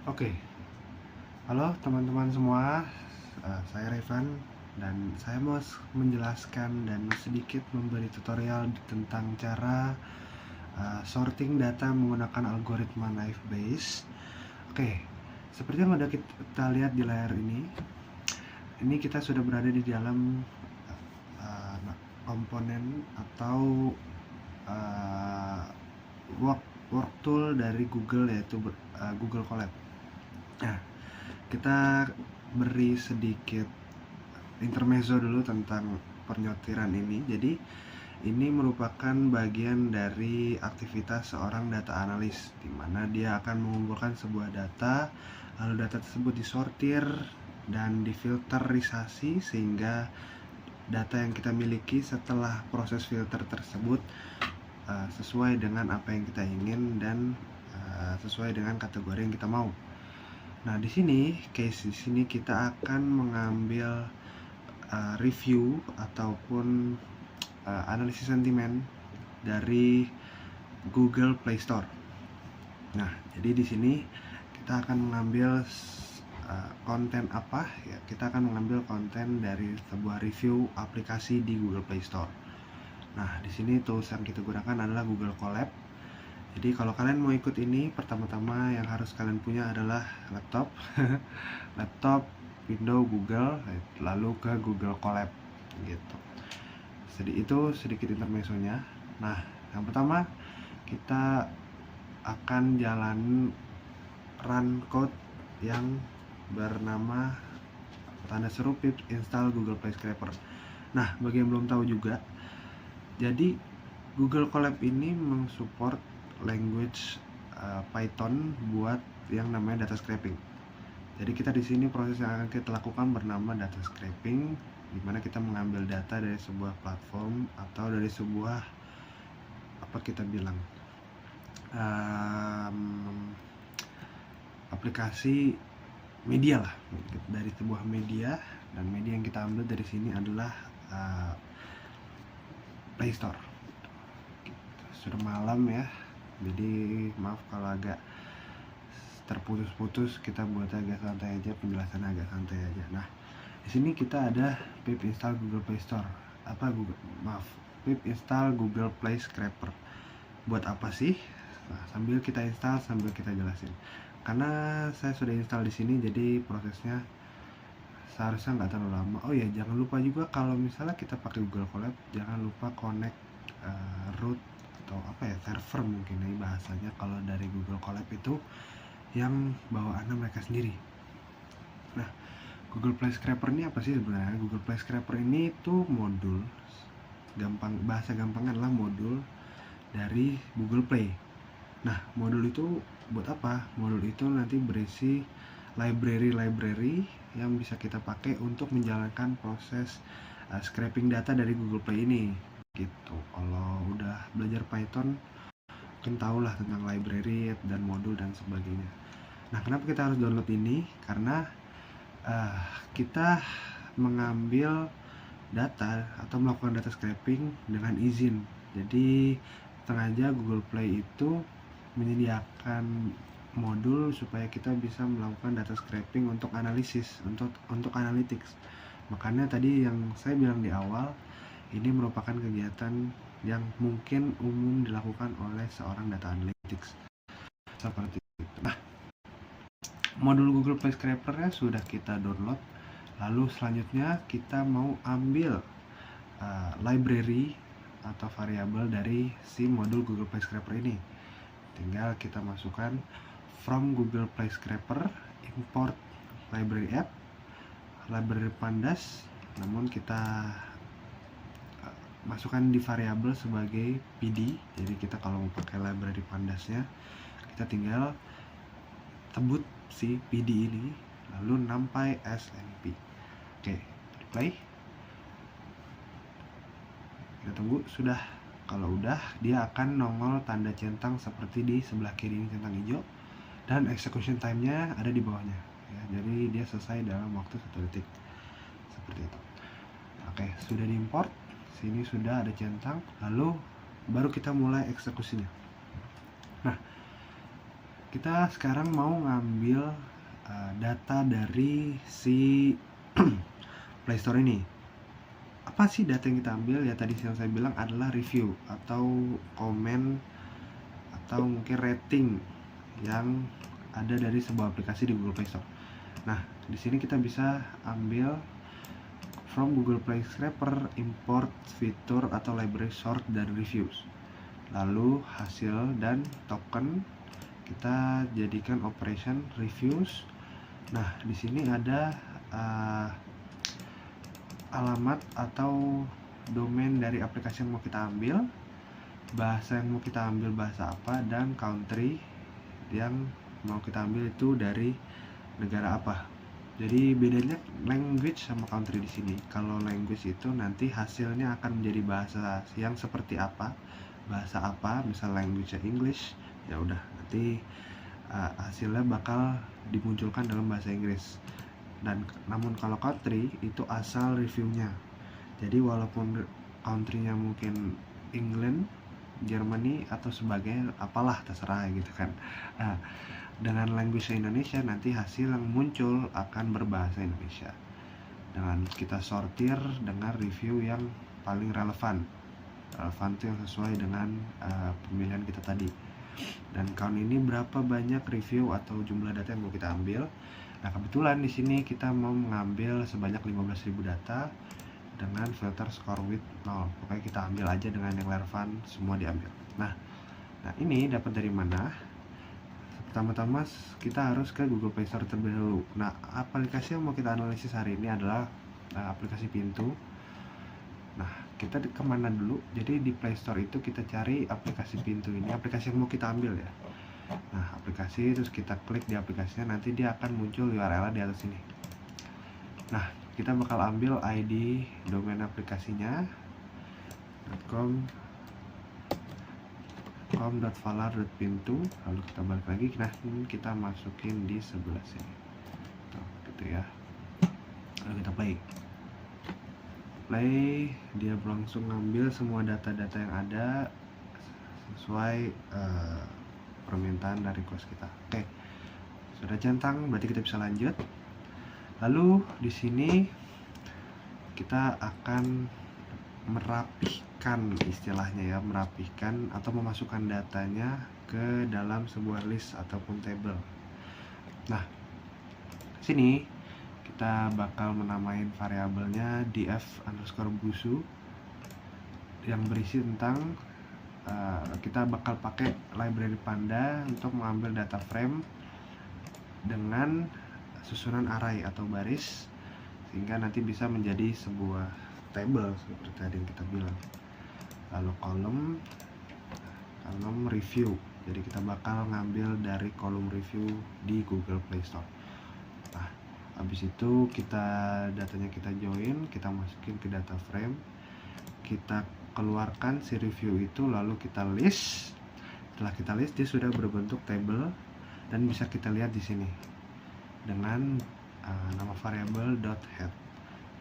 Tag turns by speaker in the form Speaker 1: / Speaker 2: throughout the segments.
Speaker 1: Oke, halo teman-teman semua, saya Revan dan saya mau menjelaskan dan sedikit memberi tutorial tentang cara sorting data menggunakan algoritma Naive Bayes. Oke, seperti yang udah kita lihat di layar ini kita sudah berada di dalam komponen atau uh, work tool dari Google, yaitu Google Colab. Nah, kita beri sedikit intermezzo dulu tentang penyortiran ini. Jadi ini merupakan bagian dari aktivitas seorang data analis, di mana dia akan mengumpulkan sebuah data, lalu data tersebut disortir dan difilterisasi sehingga data yang kita miliki setelah proses filter tersebut sesuai dengan apa yang kita ingin dan sesuai dengan kategori yang kita mau. Nah, di sini kita akan mengambil review ataupun analisis sentimen dari Google Play Store. Nah, jadi di sini kita akan mengambil konten apa ya? Kita akan mengambil konten dari sebuah review aplikasi di Google Play Store. Nah, di sini tools yang kita gunakan adalah Google Colab. Jadi kalau kalian mau ikut ini, pertama-tama yang harus kalian punya adalah laptop, laptop, Windows, Google, lalu ke Google Colab gitu. Itu sedikit intermezzonya. Nah, yang pertama kita akan jalan run code yang bernama tanda seru pip install Google Play Scraper. Nah, bagi yang belum tahu juga, jadi Google Colab ini mensupport language Python buat yang namanya data scraping. Jadi kita di sini proses yang akan kita lakukan bernama data scraping, di mana kita mengambil data dari sebuah platform atau dari sebuah aplikasi media lah, dari sebuah media, dan media yang kita ambil dari sini adalah Play Store. Sudah malam ya, jadi maaf kalau agak terputus-putus, kita buat agak santai aja, penjelasan agak santai aja. Nah, di sini kita ada pip install Google Play Store. Pip install Google Play Scraper. Buat apa sih? Nah, sambil kita install, sambil kita jelasin. Karena saya sudah install di sini, jadi prosesnya seharusnya nggak terlalu lama. Oh ya, jangan lupa juga kalau misalnya kita pakai Google Colab, jangan lupa connect root atau server mungkin ini bahasanya kalau dari Google Colab itu yang bawaannya mereka sendiri. Nah, Google Play Scraper ini apa sih sebenarnya? Google Play Scraper ini tuh modul, bahasa gampangnya adalah modul dari Google Play. Nah, modul itu buat apa? Modul itu nanti berisi library yang bisa kita pakai untuk menjalankan proses scraping data dari Google Play ini gitu. Kalau udah belajar Python mungkin tahulah tentang library dan modul dan sebagainya. Nah, kenapa kita harus download ini? Karena kita mengambil data atau melakukan data scraping dengan izin. Jadi sengaja Google Play itu menyediakan modul supaya kita bisa melakukan data scraping untuk analisis, untuk analytics. Makanya tadi yang saya bilang di awal, ini merupakan kegiatan yang mungkin umum dilakukan oleh seorang data analytics seperti itu. Nah, modul Google Play Scraper-nya sudah kita download. Lalu selanjutnya kita mau ambil library atau variabel dari si modul Google Play Scraper ini. Tinggal kita masukkan from Google Play Scraper, import library app, library pandas, namun kita masukkan di variabel sebagai PD. Jadi kita kalau mau pakai library pandasnya, kita tinggal tebut si PD ini, lalu numpy snp. Oke, play. Kita tunggu. Sudah. Kalau udah, dia akan nongol tanda centang seperti di sebelah kiri ini, centang hijau, dan execution time-nya ada di bawahnya ya, jadi dia selesai dalam waktu 1 detik seperti itu. Oke, sudah diimport, sini sudah ada centang, lalu baru kita mulai eksekusinya. Nah, kita sekarang mau ngambil data dari si Play Store ini. Apa sih data yang kita ambil? Ya tadi yang saya bilang adalah review atau komen atau mungkin rating yang ada dari sebuah aplikasi di Google Play Store. Nah, di sini kita bisa ambil from Google Play Scraper, import fitur atau library sort dan reviews. Lalu hasil dan token kita jadikan operation reviews. Nah, di sini ada alamat atau domain dari aplikasi yang mau kita ambil, bahasa yang mau kita ambil bahasa apa, dan country yang mau kita ambil itu dari negara apa. Jadi bedanya language sama country di sini. Kalau language itu nanti hasilnya akan menjadi bahasa yang seperti apa, bahasa apa, misal language English, ya udah nanti hasilnya bakal dimunculkan dalam bahasa Inggris. Dan namun kalau country itu asal reviewnya. Jadi walaupun countrynya mungkin England, Germany atau sebagainya, apalah terserah gitu kan. Nah, dengan language Indonesia nanti hasil yang muncul akan berbahasa Indonesia. Dengan kita sortir dengan review yang paling relevan. Relevan itu yang sesuai dengan pemilihan kita tadi. Dan count ini berapa banyak review atau jumlah data yang mau kita ambil. Nah, kebetulan di sini kita mau mengambil sebanyak 15.000 data dengan filter score with 0. Pokoknya kita ambil aja dengan yang relevan, semua diambil. Nah ini dapat dari mana? Pertama-tama kita harus ke Google Play Store terlebih dahulu. Nah, aplikasi yang mau kita analisis hari ini adalah aplikasi Pintu. Nah, kita kemana dulu? Jadi di Play Store itu kita cari aplikasi Pintu ini, aplikasi yang mau kita ambil ya. Nah, aplikasi, terus kita klik di aplikasinya, nanti dia akan muncul URL di atas sini. Nah, kita bakal ambil ID domain aplikasinya .com.valar.pintu, lalu kita balik lagi. Nah, kita masukin di sebelah sini. Tuh, gitu ya. Lalu kita play, dia langsung ngambil semua data-data yang ada sesuai permintaan dan request kita. Oke, sudah centang, berarti kita bisa lanjut. Lalu di sini kita akan merapihkan, istilahnya ya, merapihkan atau memasukkan datanya ke dalam sebuah list ataupun table. Nah, sini kita bakal menamain variabelnya df_busu yang berisi tentang kita bakal pakai library Panda untuk mengambil data frame dengan susunan array atau baris, sehingga nanti bisa menjadi sebuah table seperti tadi yang kita bilang. Lalu kolom review, jadi kita bakal ngambil dari kolom review di Google Play Store. Nah, habis itu datanya kita join, kita masukin ke data frame, kita keluarkan si review itu, lalu kita list. Setelah kita list, dia sudah berbentuk table dan bisa kita lihat di sini dengan nama variabel .head.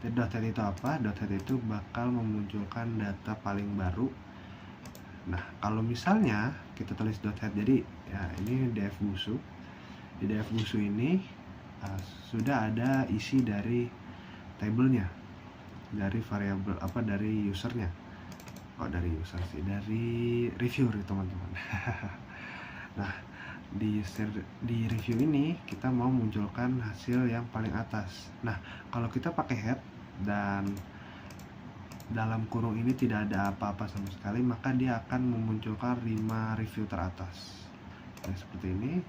Speaker 1: .head itu apa? .head itu bakal memunculkan data paling baru. Nah, kalau misalnya kita tulis .head, jadi ya ini df_busu. Di df_busu ini sudah ada isi dari tabelnya, dari variabel dari usernya. Dari user sih, dari reviewer teman-teman. Nah, di review ini kita mau munculkan hasil yang paling atas. Nah, kalau kita pakai head dan dalam kurung ini tidak ada apa-apa sama sekali, maka dia akan memunculkan 5 review teratas. Seperti ini.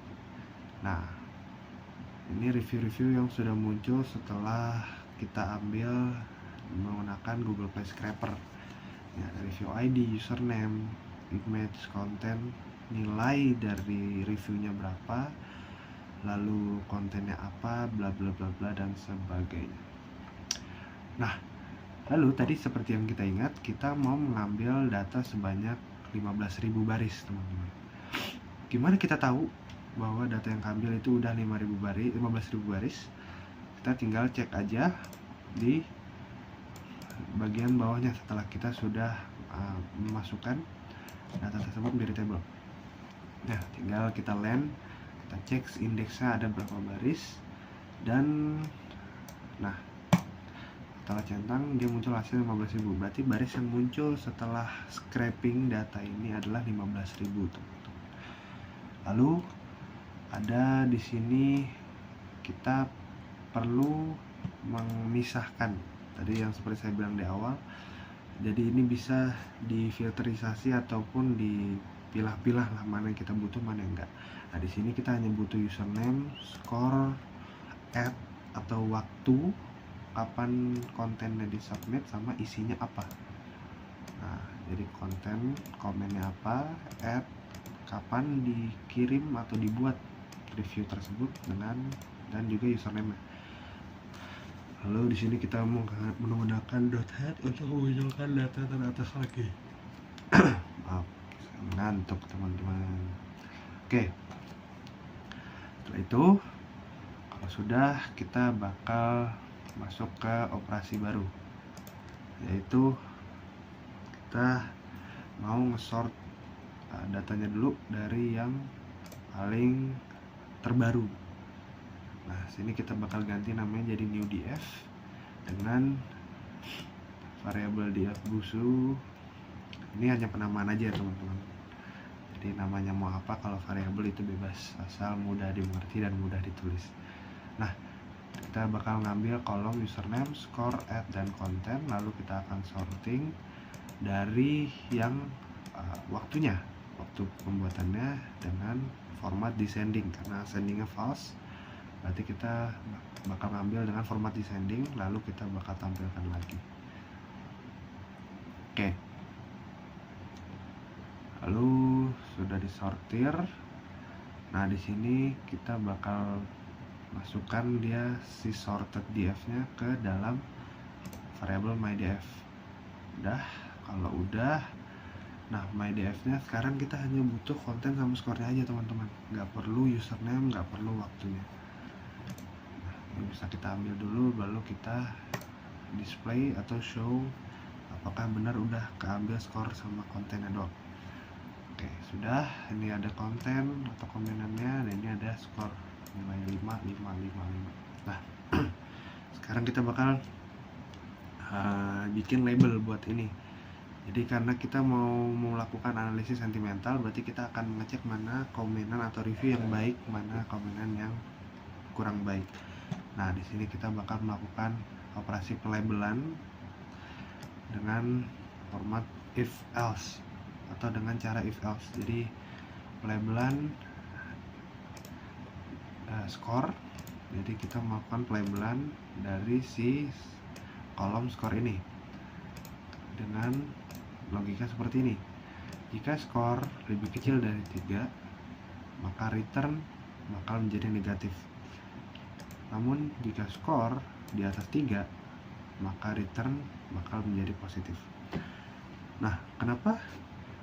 Speaker 1: Nah, ini review-review yang sudah muncul setelah kita ambil menggunakan Google Play Scraper. Ya, review ID, username, image, konten, nilai dari reviewnya berapa, lalu kontennya apa, bla bla bla bla dan sebagainya. Nah, lalu tadi seperti yang kita ingat, kita mau mengambil data sebanyak 15.000 baris, teman-teman. Gimana kita tahu bahwa data yang ambil itu udah 15.000 baris? Kita tinggal cek aja di bagian bawahnya setelah kita sudah memasukkan data tersebut menjadi table. Nah, tinggal kita land kita cek indeksnya ada berapa baris, dan nah setelah centang dia muncul hasil 15.000. Berarti baris yang muncul setelah scraping data ini adalah 15.000 teman-teman. Lalu ada di sini kita perlu memisahkan tadi yang seperti saya bilang di awal. Jadi ini bisa difilterisasi ataupun dipilah-pilah lah mana yang kita butuh, mana yang enggak. Nah, di sini kita hanya butuh username, score, add atau waktu kapan kontennya di submit sama isinya apa. Nah, jadi konten komennya apa, add kapan dikirim atau dibuat review tersebut dengan dan juga username. Lalu di sini kita menggunakan .head untuk memunculkan data teratas lagi. Maaf, saya mengantuk teman-teman. Oke. Setelah itu, kalau sudah, kita bakal masuk ke operasi baru, yaitu kita mau nge-sort datanya dulu dari yang paling terbaru. Nah, sini kita bakal ganti namanya jadi new df dengan variabel df busu. Ini hanya penamaan aja teman-teman. Jadi namanya mau apa, kalau variabel itu bebas, asal mudah dimengerti dan mudah ditulis. Nah, kita bakal ngambil kolom username, score, add, dan konten. Lalu kita akan sorting dari yang waktu pembuatannya dengan format descending, karena ascendingnya false. Berarti kita bakal ngambil dengan format descending, lalu kita bakal tampilkan lagi. Oke. Lalu sudah disortir. Nah, di sini kita bakal masukkan dia si sorted df-nya ke dalam variabel mydf. Udah, kalau udah, nah mydf-nya sekarang kita hanya butuh konten sama skornya aja teman-teman. Nggak perlu username, nggak perlu waktunya. Ini bisa kita ambil dulu, baru kita display atau show apakah benar udah keambil skor sama kontennya doang. Oke, sudah. Ini ada konten atau komenannya, dan ini ada skor nilai 5, 5, 5, 5. Nah, sekarang kita bakal bikin label buat ini. Jadi karena kita mau melakukan analisis sentimental, berarti kita akan mengecek mana komenan atau review yang baik, mana komenan yang kurang baik. Nah, di sini kita bakal melakukan operasi pelabelan dengan format if else atau dengan cara if else. Jadi pelabelan skor. Jadi kita melakukan pelabelan dari si kolom skor ini dengan logika seperti ini. Jika skor lebih kecil dari 3, maka return bakal menjadi negatif. Namun jika skor di atas 3, maka return bakal menjadi positif. Nah, kenapa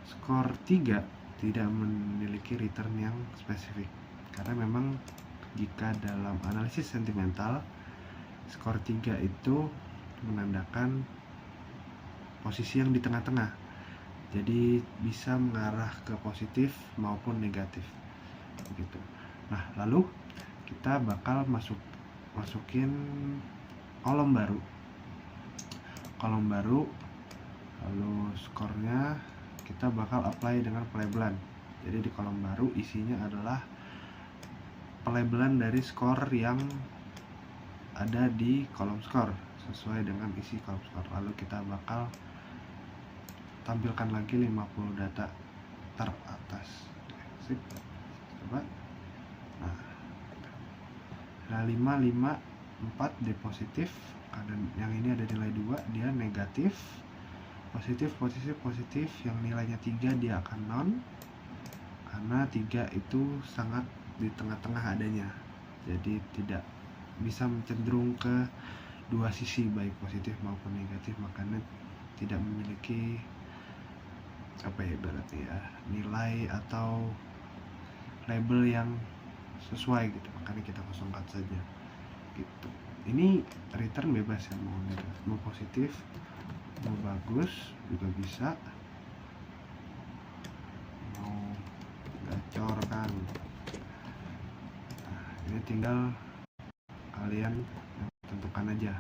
Speaker 1: skor 3 tidak memiliki return yang spesifik? Karena memang jika dalam analisis sentimental, skor 3 itu menandakan posisi yang di tengah-tengah. Jadi bisa mengarah ke positif maupun negatif. Begitu. Nah, lalu kita bakal masukin kolom baru, lalu skornya kita bakal apply dengan pelabelan. Jadi di kolom baru isinya adalah pelabelan dari skor yang ada di kolom skor sesuai dengan isi kolom skor. Lalu kita bakal tampilkan lagi 50 data teratas. Sip. Coba. Nah, 5, 5, 4 dia positif, karena yang ini ada nilai 2, dia negatif. Positif, yang nilainya 3 dia akan non, karena 3 itu sangat di tengah-tengah adanya. Jadi tidak bisa cenderung ke dua sisi, baik positif maupun negatif, makanya tidak memiliki berarti nilai atau label yang sesuai gitu, makanya kita kosongkan saja gitu. Ini return bebas ya, mau positif, mau bagus juga bisa, mau gacor kan. Ini tinggal kalian tentukan aja.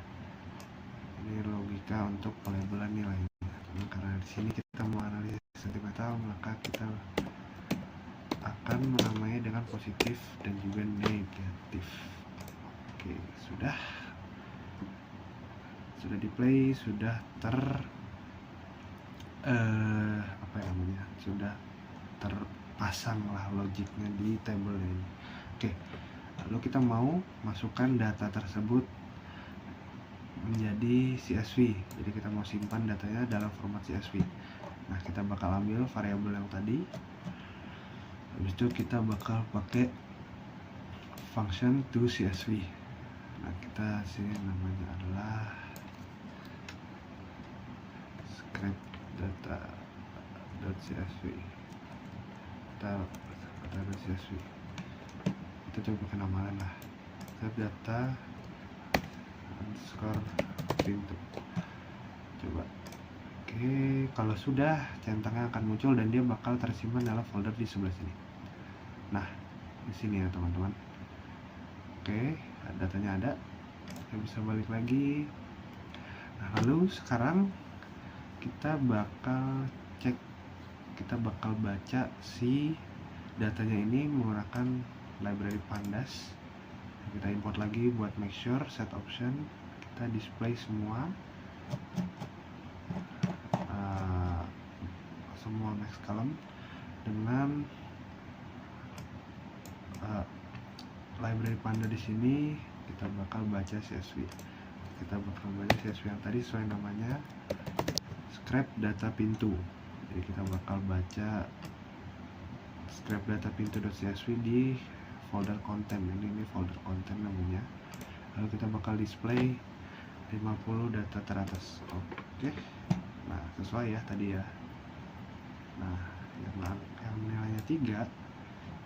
Speaker 1: Ini logika untuk pelabelan nilainya. Nah, karena di sini kita mau analisis sentimental, maka kita akan menamai dengan positif dan juga negatif. Oke, sudah di play, sudah sudah terpasang lah logiknya di table ini. Oke, lalu kita mau masukkan data tersebut menjadi CSV. Jadi kita mau simpan datanya dalam format CSV. Nah, kita bakal ambil variabel yang tadi. Habis itu kita bakal pakai function to CSV. Nah, kita sini namanya adalah script data.csv. Data.csv. Kita coba pakai nama lain lah. Script data underscore pintu. Coba. Oke, kalau sudah centangnya akan muncul dan dia bakal tersimpan dalam folder di sebelah sini. Nah, di sini ya teman-teman. Oke, datanya ada. Kita bisa balik lagi. Nah, lalu sekarang kita bakal cek, kita bakal baca si datanya ini menggunakan library pandas. Kita import lagi buat make sure set option, kita display semua next column dengan library panda. Di sini kita bakal baca CSV. Kita bakal baca CSV yang tadi sesuai namanya, script data pintu. Jadi kita bakal baca script data pintu.csv di folder konten. Ini folder konten namanya. Lalu kita bakal display 50 data teratas. Oke. Nah, sesuai ya tadi ya. Nah, yang nilainya 3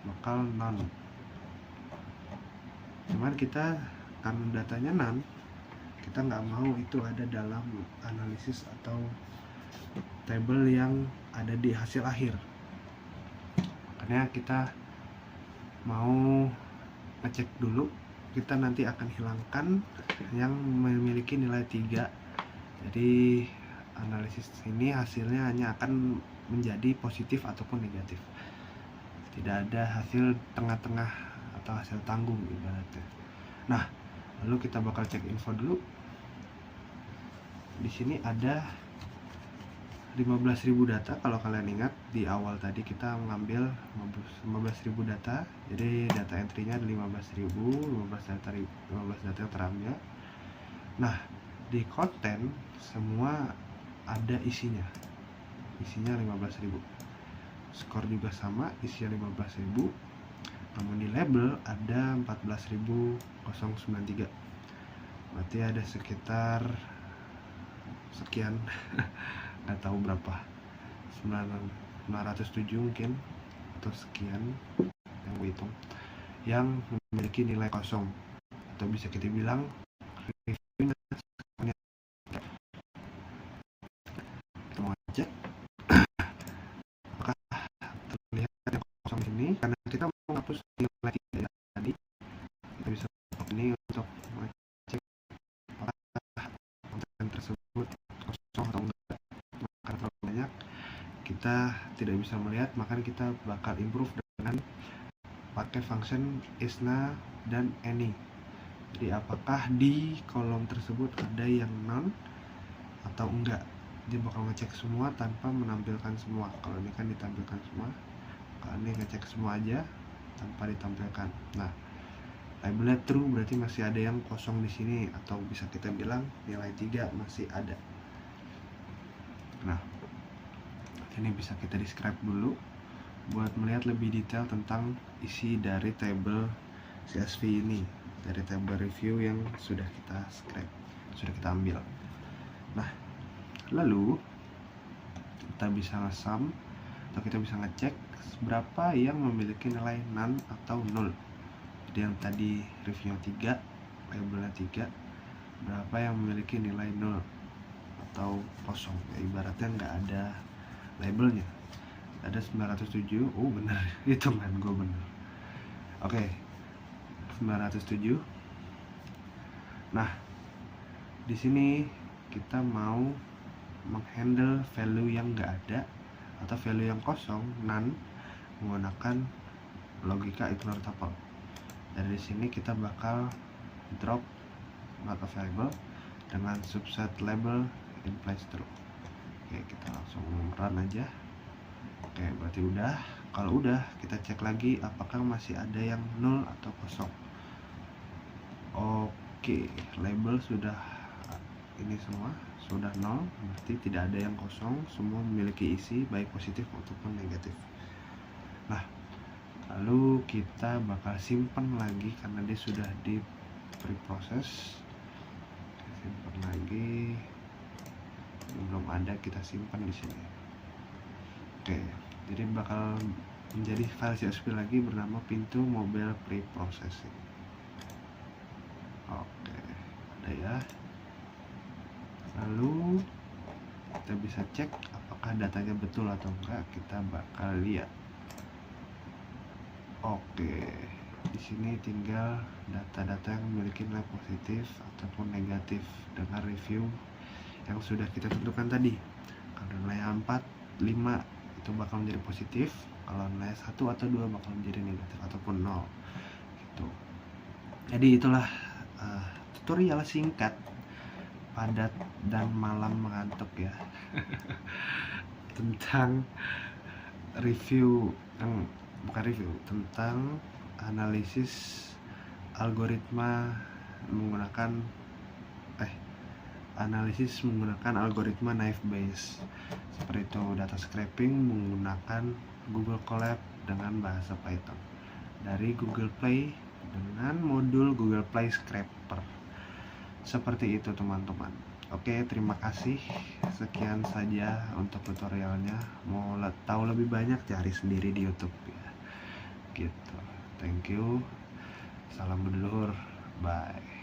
Speaker 1: bakal none. Cuman kita karena datanya none, kita nggak mau itu ada dalam analisis atau table yang ada di hasil akhir. Makanya kita mau ngecek dulu, kita nanti akan hilangkan yang memiliki nilai 3. Jadi analisis ini hasilnya hanya akan menjadi positif ataupun negatif. Tidak ada hasil tengah-tengah atau hasil tanggung ibaratnya. Nah, lalu kita bakal cek info dulu. Di sini ada 15.000 data. Kalau kalian ingat di awal tadi kita mengambil 15.000 data. Jadi data entry-nya ada 15.000, 15 data yang terambil. Nah, di konten semua ada isinya 15.000. Skor juga sama, isinya 15.000. Namun di label ada 14.093. Berarti ada sekitar sekian nggak tahu berapa, 907 mungkin atau sekian yang gue hitung, yang memiliki nilai kosong, atau bisa kita bilang reviewnya. Kita mau cek apakah terlihat yang kosong ini, karena kita mau menghapus nilai 3 tadi. Kita bisa ini untuk mengecek apakah konten tersebut kosong atau enggak. Karena terlalu banyak kita tidak bisa melihat, maka kita bakal improve dengan pakai function isna dan any. Jadi apakah di kolom tersebut ada yang none atau enggak. Dia bakal ngecek semua tanpa menampilkan semua. Kalau ini kan ditampilkan semua, kalau ini ngecek semua aja tanpa ditampilkan. Nah, labelnya true berarti masih ada yang kosong di sini, atau bisa kita bilang nilai 3 masih ada. Nah, ini bisa kita describe dulu buat melihat lebih detail tentang isi dari table CSV ini, dari table review yang sudah kita scribe, sudah kita ambil. Nah, lalu kita bisa nge-sum atau kita bisa ngecek berapa yang memiliki nilai none atau 0. Jadi yang tadi reviewnya 3, labelnya 3, berapa yang memiliki nilai 0 atau kosong, ya, ibaratnya nggak ada labelnya. Ada 907. Oh bener, hitungan gue bener. Oke, 907. Nah, di sini kita mau menghandle value yang nggak ada atau value yang kosong, none, menggunakan logika ignore tuple. Dari sini kita bakal drop not available dengan subset label in place true. Oke, kita langsung run aja. Oke, berarti udah. Kalau udah, kita cek lagi apakah masih ada yang nol atau kosong. Oke, label sudah ini semua sudah nol, berarti tidak ada yang kosong, semua memiliki isi baik positif maupun negatif. Nah, lalu kita bakal simpan lagi karena dia sudah di preproses. Simpan lagi, belum ada, kita simpan di sini. Oke, jadi bakal menjadi file CSV lagi bernama pintu mobile preprocessing. Oke, ada ya. Lalu kita bisa cek apakah datanya betul atau enggak, kita bakal lihat. Oke, di sini tinggal data-data yang memiliki nilai positif ataupun negatif dengan review yang sudah kita tentukan tadi. Kalau nilai 4, 5 itu bakal menjadi positif, kalau nilai 1 atau 2 bakal menjadi negatif ataupun 0 gitu. Jadi itulah tutorial singkat, padat dan malam mengantuk ya tentang review bukan review, tentang analisis algoritma menggunakan analisis menggunakan algoritma Naive Bayes, seperti itu data scraping menggunakan Google Colab dengan bahasa Python dari Google Play dengan modul Google Play Scraper. Seperti itu teman-teman. Oke, terima kasih. Sekian saja untuk tutorialnya. Mau tahu lebih banyak cari sendiri di YouTube ya. Gitu. Thank you. Salam berluhur. Bye.